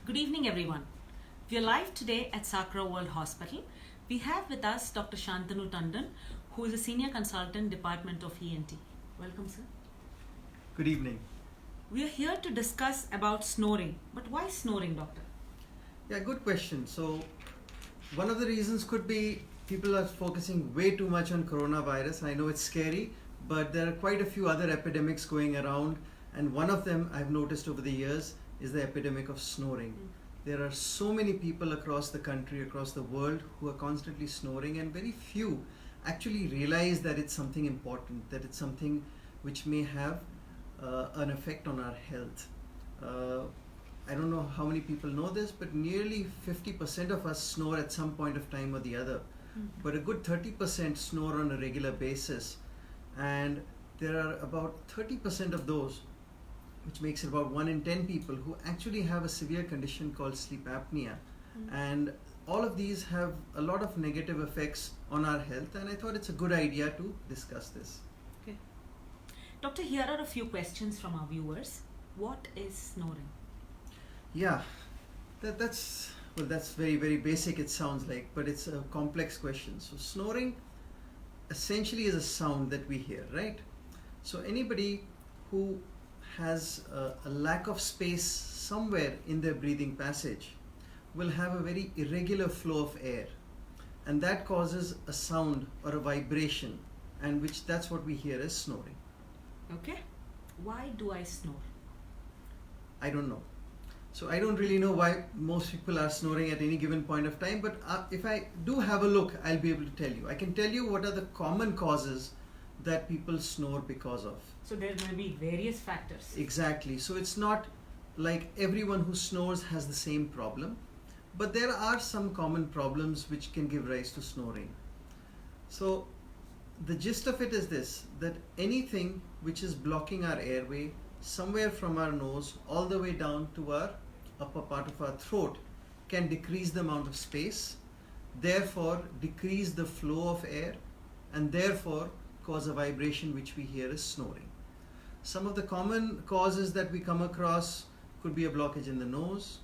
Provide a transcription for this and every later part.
Good evening, everyone. We are live today at Sakra World Hospital. We have with us Dr. Shantanu Tandon, who is a senior consultant, Department of ENT. Welcome, sir. Good evening. We are here to discuss about snoring. But why snoring, doctor? Yeah, good question. So, one of the reasons could be people are focusing way too much on coronavirus. I know it's scary, but there are quite a few other epidemics going around, and one of them I've noticed over the years is the epidemic of snoring. There are so many people across the country, across the world, who are constantly snoring, and very few actually realize that it's something important, that it's something which may have an effect on our health. I don't know how many people know this, but nearly 50% of us snore at some point of time or the other. But a good 30% snore on a regular basis, and there are about 30% of those, which makes it about 1 in 10 people, who actually have a severe condition called sleep apnea. And all of these have a lot of negative effects on our health, and I thought it's a good idea to discuss this. Okay. Doctor, here are a few questions from our viewers. What is snoring? Yeah, that's very, very basic, it sounds like, but it's a complex question. So snoring essentially is a sound that we hear, right? So anybody who has a lack of space somewhere in their breathing passage will have a very irregular flow of air, and that causes a sound or a vibration, and that's what we hear as snoring. Okay. Why do I snore? I don't know. So I don't really know why most people are snoring at any given point of time, but if I do have a look, I'll be able to tell you. I can tell you what are the common causes that people snore because of. So there may be various factors. Exactly. So it's not like everyone who snores has the same problem, but there are some common problems which can give rise to snoring. So the gist of it is this, that anything which is blocking our airway somewhere from our nose all the way down to our upper part of our throat can decrease the amount of space, therefore decrease the flow of air, and therefore cause a vibration which we hear as snoring. Some of the common causes that we come across could be a blockage in the nose,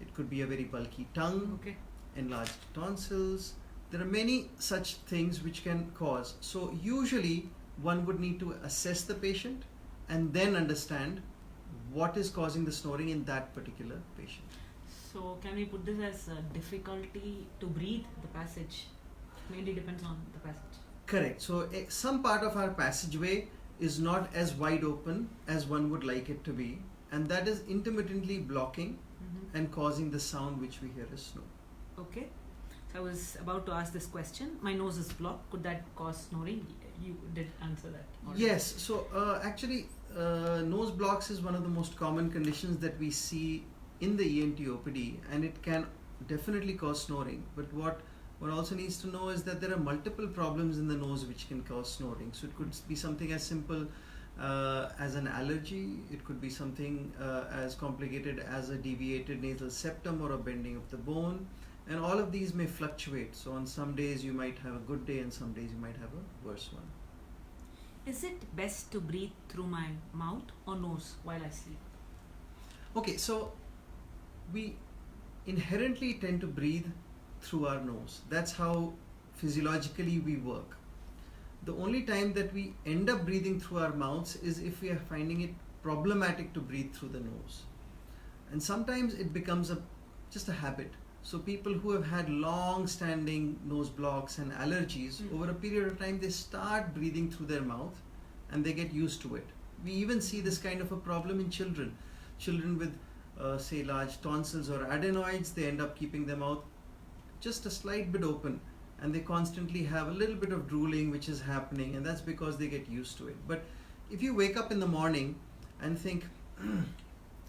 it could be a very bulky tongue, enlarged tonsils. There are many such things which can cause. So usually one would need to assess the patient and then understand what is causing the snoring in that particular patient. So can we put this as difficulty to breathe, the passage? Mainly depends on the passage. Correct. So some part of our passageway is not as wide open as one would like it to be, and that is intermittently blocking and causing the sound which we hear as snore. Okay. So I was about to ask this question. My nose is blocked. Could that cause snoring? You did answer that already. Yes. So actually, nose blocks is one of the most common conditions that we see in the ENT OPD, and it can definitely cause snoring. But what one also needs to know is that there are multiple problems in the nose which can cause snoring. So it could be something as simple as an allergy. It could be something as complicated as a deviated nasal septum or a bending of the bone. And all of these may fluctuate. So on some days you might have a good day and some days you might have a worse one. Is it best to breathe through my mouth or nose while I sleep? Okay, so we inherently tend to breathe through our nose. That's how physiologically we work. The only time that we end up breathing through our mouths is if we are finding it problematic to breathe through the nose. And sometimes it becomes just a habit. So people who have had long-standing nose blocks and allergies, over a period of time they start breathing through their mouth and they get used to it. We even see this kind of a problem in children. Children with say large tonsils or adenoids, they end up keeping their mouth just a slight bit open, and they constantly have a little bit of drooling which is happening, and that's because they get used to it. But if you wake up in the morning and think,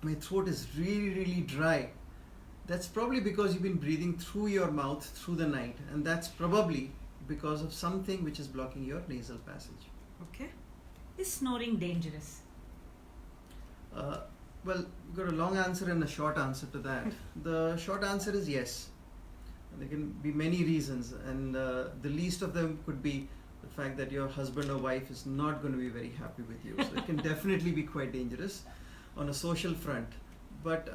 my throat is really, really dry, that's probably because you've been breathing through your mouth through the night, and that's probably because of something which is blocking your nasal passage. Okay. Is snoring dangerous? Well, you've got a long answer and a short answer to that. The short answer is yes. There can be many reasons, and the least of them could be the fact that your husband or wife is not going to be very happy with you. So it can definitely be quite dangerous on a social front. But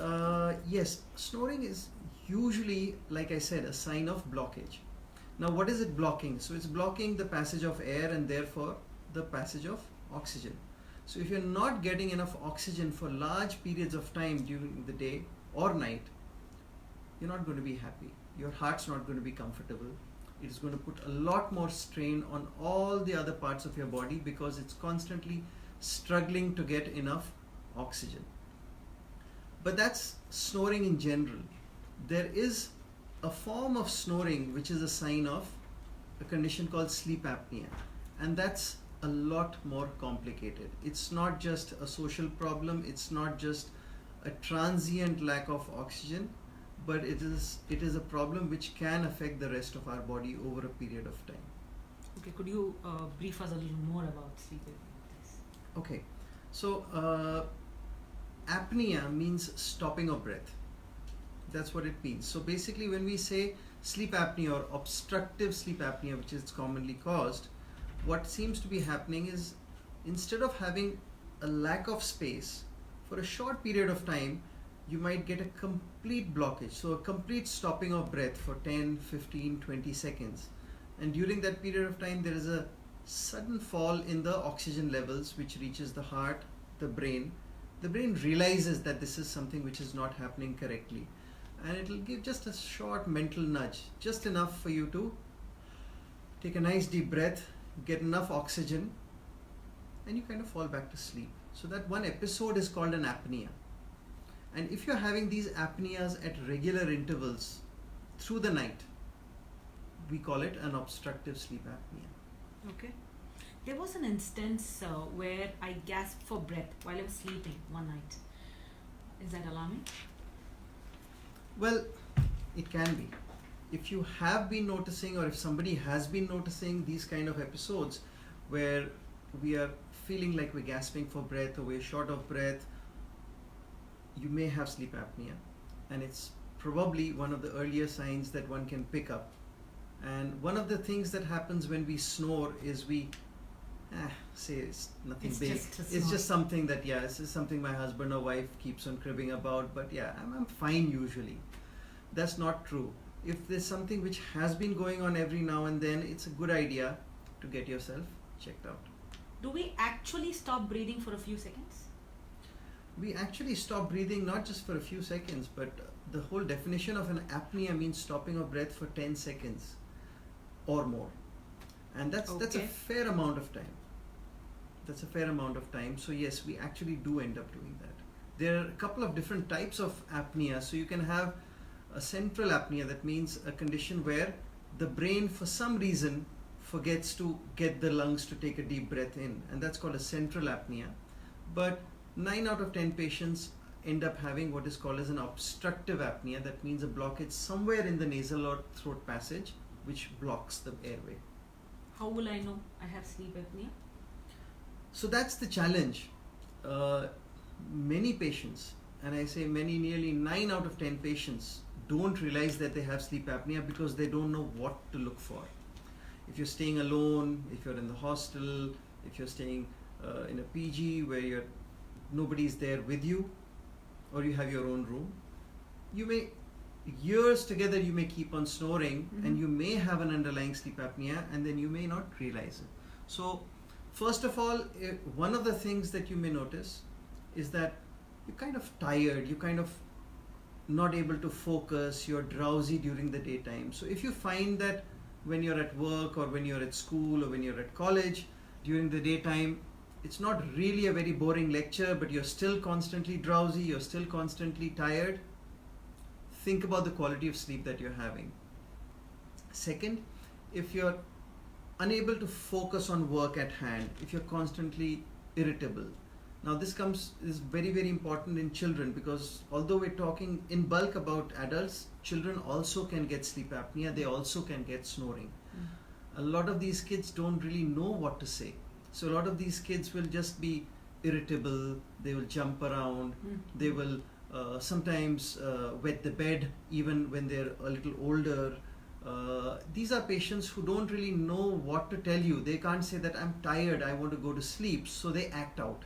yes, snoring is usually, like I said, a sign of blockage. Now, what is it blocking? So it's blocking the passage of air and therefore the passage of oxygen. So if you're not getting enough oxygen for large periods of time during the day or night, you're not going to be happy. Your heart's not going to be comfortable. It is going to put a lot more strain on all the other parts of your body because it's constantly struggling to get enough oxygen. But that's snoring in general. There is a form of snoring which is a sign of a condition called sleep apnea, and that's a lot more complicated. It's not just a social problem, it's not just a transient lack of oxygen, but it is a problem which can affect the rest of our body over a period of time. Okay, could you brief us a little more about sleep apnea, please? Okay, so apnea means stopping of breath. That's what it means. So basically, when we say sleep apnea or obstructive sleep apnea, which is commonly caused, what seems to be happening is instead of having a lack of space for a short period of time, you might get a complete blockage. So a complete stopping of breath for 10, 15, 20 seconds. And during that period of time, there is a sudden fall in the oxygen levels, which reaches the heart, the brain. The brain realizes that this is something which is not happening correctly. And it will give just a short mental nudge, just enough for you to take a nice deep breath, get enough oxygen, and you kind of fall back to sleep. So that one episode is called an apnea. And if you're having these apneas at regular intervals through the night, we call it an obstructive sleep apnea. Okay. There was an instance where I gasped for breath while I was sleeping one night. Is that alarming? Well, it can be. If you have been noticing, or if somebody has been noticing these kind of episodes where we are feeling like we're gasping for breath or we're short of breath, you may have sleep apnea, and it's probably one of the earlier signs that one can pick up. And one of the things that happens when we snore is we say it's nothing It's big. just a It's snore. just something that, yeah, this is something my husband or wife keeps on cribbing about, but yeah, I'm fine usually. That's not true. If there's something which has been going on every now and then, it's a good idea to get yourself checked out. Do we actually stop breathing for a few seconds? We actually stop breathing not just for a few seconds, but the whole definition of an apnea means stopping of breath for 10 seconds or more. And that's a Okay. fair amount of time. That's a fair amount of time. So yes, we actually do end up doing that. There are a couple of different types of apnea. So you can have a central apnea, that means a condition where the brain for some reason forgets to get the lungs to take a deep breath in, and that's called a central apnea. But 9 out of 10 patients end up having what is called as an obstructive apnea. That means a blockage somewhere in the nasal or throat passage which blocks the airway. How will I know I have sleep apnea? So that's the challenge. Many patients, and I say many, nearly 9 out of 10 patients don't realize that they have sleep apnea because they don't know what to look for. If you're staying alone, if you're in the hostel, if you're staying in a PG where nobody's there with you, or you have your own room, you may, years together, you may keep on snoring, and you may have an underlying sleep apnea, and then you may not realize it. So first of all, one of the things that you may notice is that you're kind of tired, you're kind of not able to focus, you're drowsy during the daytime. So if you find that when you're at work or when you're at school or when you're at college during the daytime, it's not really a very boring lecture, but you're still constantly drowsy, you're still constantly tired, think about the quality of sleep that you're having. Second, if you're unable to focus on work at hand, if you're constantly irritable. Now this is very, very important in children, because although we're talking in bulk about adults, children also can get sleep apnea, they also can get snoring. A lot of these kids don't really know what to say. So a lot of these kids will just be irritable, they will jump around, they will sometimes wet the bed even when they're a little older. These are patients who don't really know what to tell you. They can't say that I'm tired, I want to go to sleep, so they act out.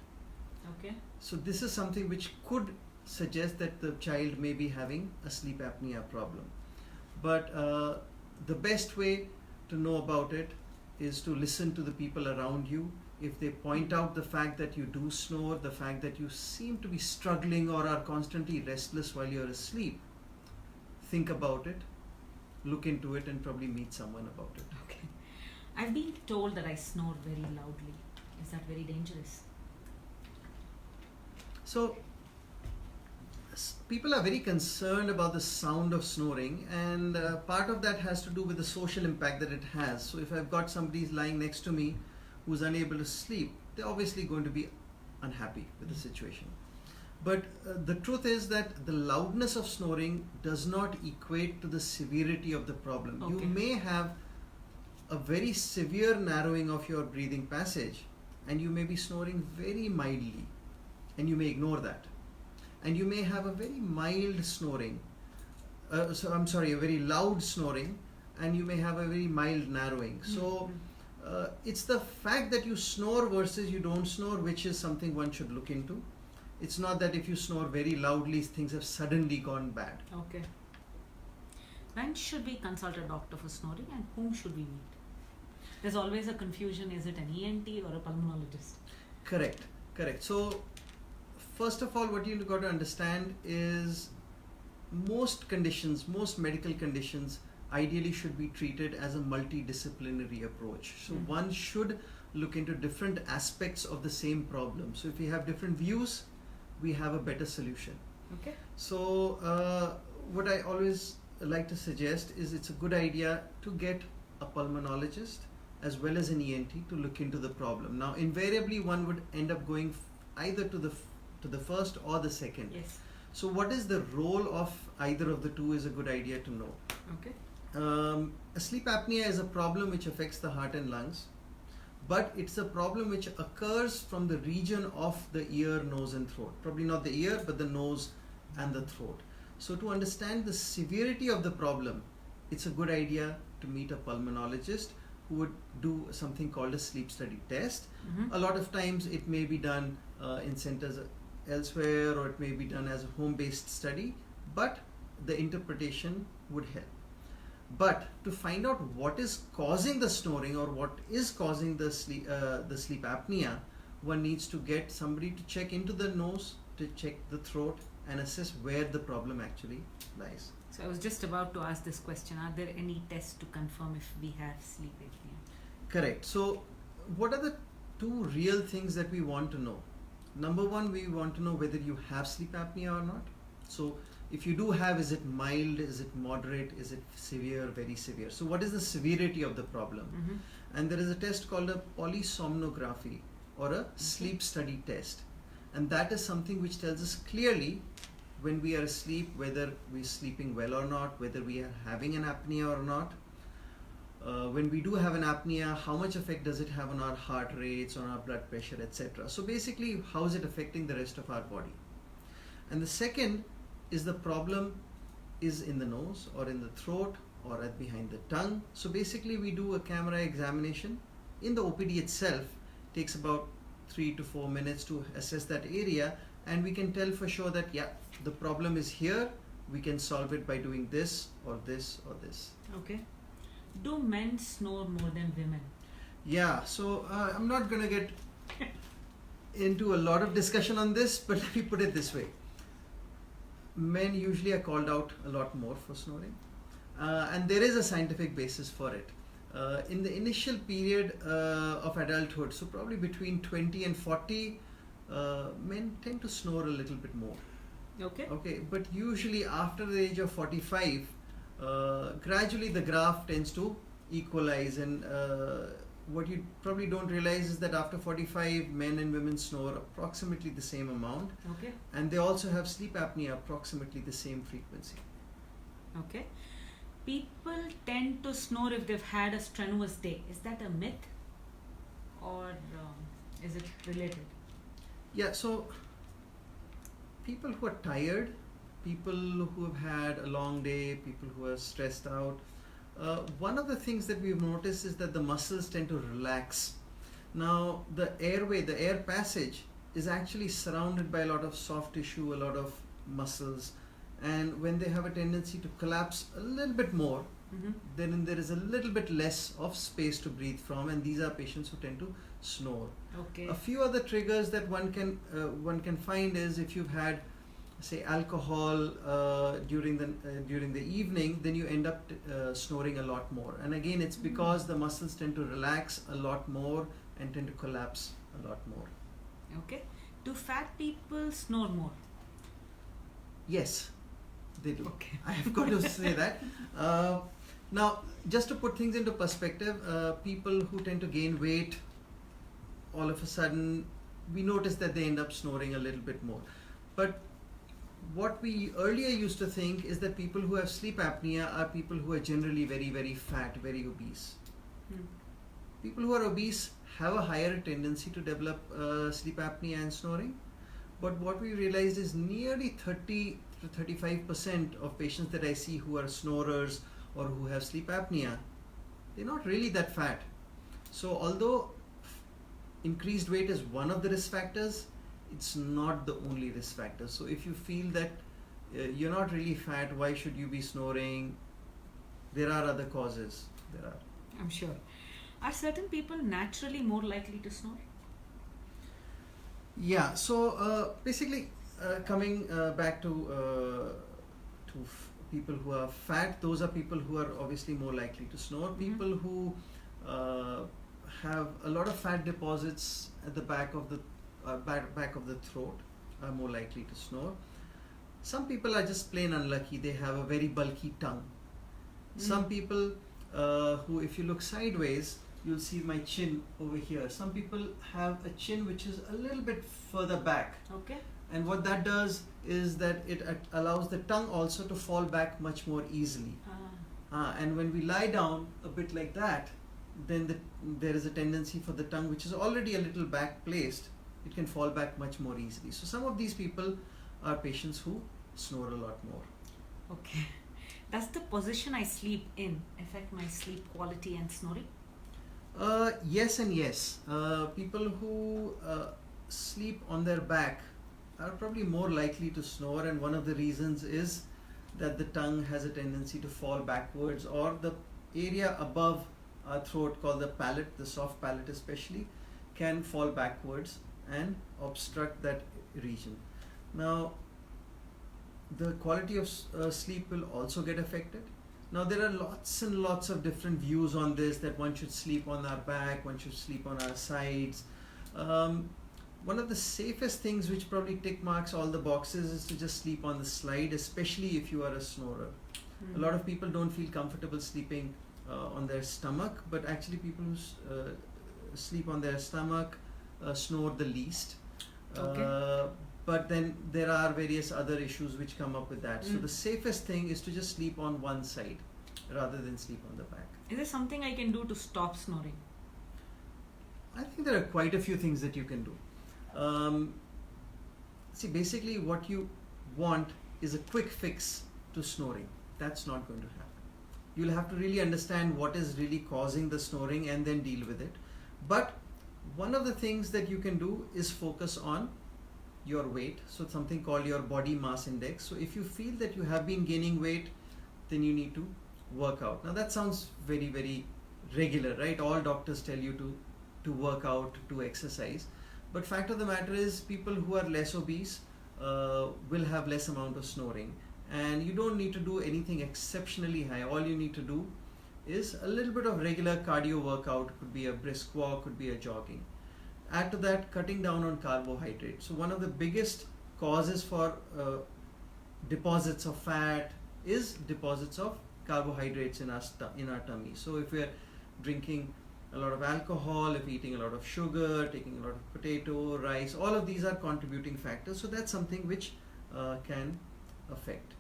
Okay. So this is something which could suggest that the child may be having a sleep apnea problem. But the best way to know about it is to listen to the people around you. If they point out the fact that you do snore, the fact that you seem to be struggling or are constantly restless while you're asleep, think about it, look into it, and probably meet someone about it. Okay. I've been told that I snore very loudly. Is that very dangerous? So, people are very concerned about the sound of snoring, and part of that has to do with the social impact that it has. So, if I've got somebody lying next to me who's unable to sleep, they're obviously going to be unhappy with the situation. But the truth is that the loudness of snoring does not equate to the severity of the problem. Okay. You may have a very severe narrowing of your breathing passage, and you may be snoring very mildly, and you may ignore that. And you may have a very mild snoring, a very loud snoring, and you may have a very mild narrowing. So it's the fact that you snore versus you don't snore, which is something one should look into. It's not that if you snore very loudly, things have suddenly gone bad. Okay. When should we consult a doctor for snoring, and whom should we meet? There's always a confusion, is it an ENT or a pulmonologist? Correct. So, first of all, what you've got to understand is most medical conditions ideally should be treated as a multidisciplinary approach. So one should look into different aspects of the same problem. So if we have different views, we have a better solution. Okay. So what I always like to suggest is it's a good idea to get a pulmonologist as well as an ENT to look into the problem. Now invariably one would end up going either to the first or the second. Yes. So what is the role of either of the two is a good idea to know. Okay. Sleep apnea is a problem which affects the heart and lungs, but it's a problem which occurs from the region of the ear, nose and throat. Probably not the ear, but the nose and the throat. So to understand the severity of the problem, it's a good idea to meet a pulmonologist who would do something called a sleep study test. A lot of times it may be done in centers elsewhere, or it may be done as a home-based study, but the interpretation would help. But to find out what is causing the snoring or what is causing the sleep apnea, one needs to get somebody to check into the nose, to check the throat, and assess where the problem actually lies. So I was just about to ask this question. Are there any tests to confirm if we have sleep apnea? Correct. So what are the two real things that we want to know? Number one, we want to know whether you have sleep apnea or not. So if you do have, is it mild, is it moderate, is it severe, very severe? So what is the severity of the problem? And there is a test called a polysomnography or a sleep study test. And that is something which tells us clearly when we are asleep, whether we're sleeping well or not, whether we are having an apnea or not. When we do have an apnea, how much effect does it have on our heart rates, on our blood pressure, etc. So basically, how is it affecting the rest of our body? And the second is the problem is in the nose or in the throat or behind the tongue. So basically we do a camera examination. In the OPD itself, takes about 3 to 4 minutes to assess that area, and we can tell for sure that the problem is here, we can solve it by doing this or this or this. Okay. Do men snore more than women? Yeah, so I'm not going to get into a lot of discussion on this, but let me put it this way. Men usually are called out a lot more for snoring, and there is a scientific basis for it. In the initial period of adulthood, so probably between 20 and 40, men tend to snore a little bit more. Okay, but usually after the age of 45, gradually the graph tends to equalize, and what you probably don't realize is that after 45, men and women snore approximately the same amount. Okay. And they also have sleep apnea approximately the same frequency. Okay. People tend to snore if they've had a strenuous day. Is that a myth, or is it related? Yeah, so people who are tired, people who have had a long day, people who are stressed out, one of the things that we've noticed is that the muscles tend to relax. Now, the airway, the air passage is actually surrounded by a lot of soft tissue, a lot of muscles, and when they have a tendency to collapse a little bit more, Mm-hmm. then there is a little bit less of space to breathe from, and these are patients who tend to snore. Okay. A few other triggers that one can find is if you've had, say, alcohol during the evening, then you end up snoring a lot more. And again, it's because the muscles tend to relax a lot more and tend to collapse a lot more. Okay. Do fat people snore more? Yes, they do. Okay. I have got to say that. Now, just to put things into perspective, people who tend to gain weight, all of a sudden, we notice that they end up snoring a little bit more. But what we earlier used to think is that people who have sleep apnea are people who are generally very, very fat, very obese. Hmm. People who are obese have a higher tendency to develop sleep apnea and snoring. But what we realized is nearly 30 to 35% of patients that I see who are snorers or who have sleep apnea, they're not really that fat. So although increased weight is one of the risk factors, it's not the only risk factor. So if you feel that you're not really fat, why should you be snoring? There are other causes. There are. I'm sure. Are certain people naturally more likely to snore? Yeah. So basically, coming back to people who are fat, those are people who are obviously more likely to snore. Mm-hmm. People who have a lot of fat deposits at the back of the throat are more likely to snore. Some people are just plain unlucky. They have a very bulky tongue. Some people who, if you look sideways, you'll see my chin over here. Some people have a chin which is a little bit further back. Okay. And what that does is that it allows the tongue also to fall back much more easily. And when we lie down a bit like that, then there is a tendency for the tongue, which is already a little back placed, it can fall back much more easily. So some of these people are patients who snore a lot more. Okay. Does the position I sleep in affect my sleep quality and snoring? Yes and yes. People who sleep on their back are probably more likely to snore, and one of the reasons is that the tongue has a tendency to fall backwards, or the area above our throat called the palate, the soft palate especially, can fall backwards and obstruct that region. Now, the quality of sleep will also get affected. Now, there are lots and lots of different views on this, that one should sleep on our back, one should sleep on our sides. One of the safest things, which probably tick marks all the boxes, is to just sleep on the slide, especially if you are a snorer. A lot of people don't feel comfortable sleeping on their stomach, but actually people who sleep on their stomach snore the least. Okay. But then there are various other issues which come up with that. So the safest thing is to just sleep on one side rather than sleep on the back. Is there something I can do to stop snoring? I think there are quite a few things that you can do. See, basically what you want is a quick fix to snoring. That's not going to happen. You'll have to really understand what is really causing the snoring and then deal with it. But one of the things that you can do is focus on your weight, so something called your body mass index. So if you feel that you have been gaining weight, then you need to work out. Now that sounds very, very regular, right? All doctors tell you to work out, to exercise. But fact of the matter is, people who are less obese will have less amount of snoring. And you don't need to do anything exceptionally high. All you need to do is a little bit of regular cardio workout. Could be a brisk walk, could be a jogging. Add to that, cutting down on carbohydrates. So one of the biggest causes for deposits of fat is deposits of carbohydrates in our tummy. So if we're drinking a lot of alcohol, if eating a lot of sugar, taking a lot of potato, rice, all of these are contributing factors. So that's something which can affect.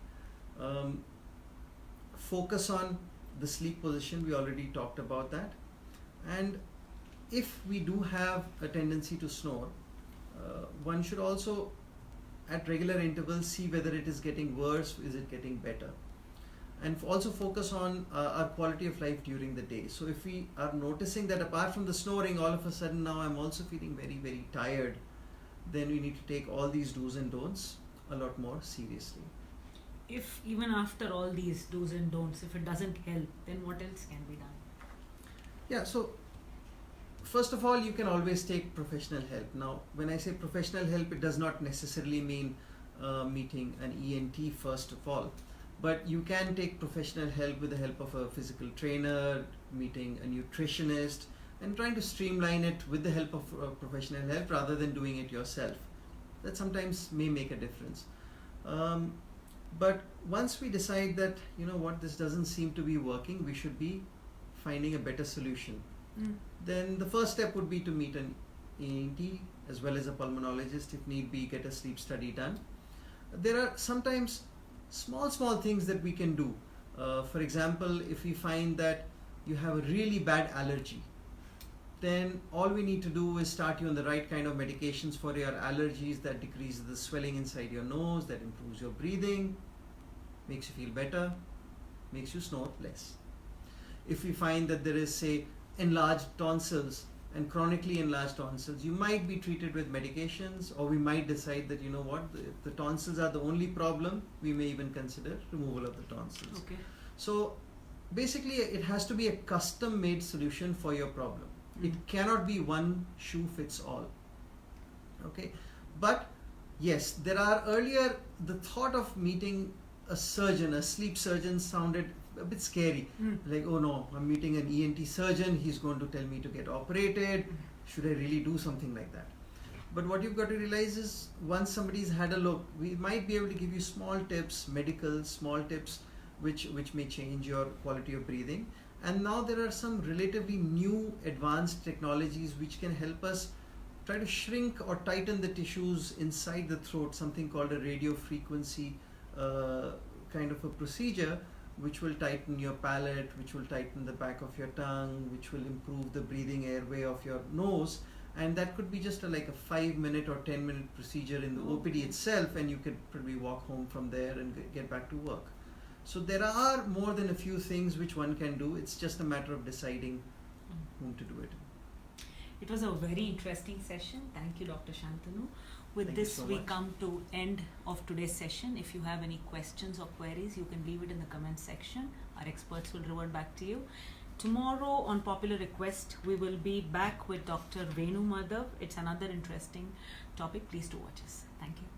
Focus on the sleep position. We already talked about that. And if we do have a tendency to snore, one should also at regular intervals see whether it is getting worse, is it getting better, and also focus on our quality of life during the day. So if we are noticing that apart from the snoring, all of a sudden now I'm also feeling very, very tired, then we need to take all these do's and don'ts a lot more seriously. If even after all these do's and don'ts, if it doesn't help, then what else can be done? Yeah, so first of all, you can always take professional help. Now, when I say professional help, it does not necessarily mean meeting an ENT first of all, but you can take professional help with the help of a physical trainer, meeting a nutritionist, and trying to streamline it with the help of professional help rather than doing it yourself. That sometimes may make a difference. But once we decide that, you know what, this doesn't seem to be working, we should be finding a better solution. Then the first step would be to meet an ENT as well as a pulmonologist. If need be, get a sleep study done. There are sometimes small things that we can do. For example, if we find that you have a really bad allergy, then all we need to do is start you on the right kind of medications for your allergies that decreases the swelling inside your nose, that improves your breathing, makes you feel better, makes you snore less. If we find that there is, say, enlarged tonsils and chronically enlarged tonsils, you might be treated with medications, or we might decide that, you know what, if the tonsils are the only problem, we may even consider removal of the tonsils. Okay. So basically it has to be a custom made solution for your problem. It cannot be one shoe fits all. Okay, but yes, there are earlier, the thought of meeting a surgeon, a sleep surgeon, sounded a bit scary. Like, oh no, I'm meeting an ENT surgeon, he's going to tell me to get operated. Should I really do something like that? But what you've got to realize is, once somebody's had a look, we might be able to give you small tips, medical small tips, which may change your quality of breathing. And now there are some relatively new advanced technologies which can help us try to shrink or tighten the tissues inside the throat, something called a radio frequency kind of a procedure, which will tighten your palate, which will tighten the back of your tongue, which will improve the breathing airway of your nose. And that could be just like a 5-minute or 10-minute procedure in the OPD itself, and you could probably walk home from there and get back to work. So there are more than a few things which one can do. It's just a matter of deciding whom to do it. It was a very interesting session. Thank you, Dr. Shantanu. With Thank you this, so we much. come to end of today's session. If you have any questions or queries, you can leave it in the comment section. Our experts will revert back to you. Tomorrow, on popular request, we will be back with Dr. Venu Madhav. It's another interesting topic. Please do watch us. Thank you.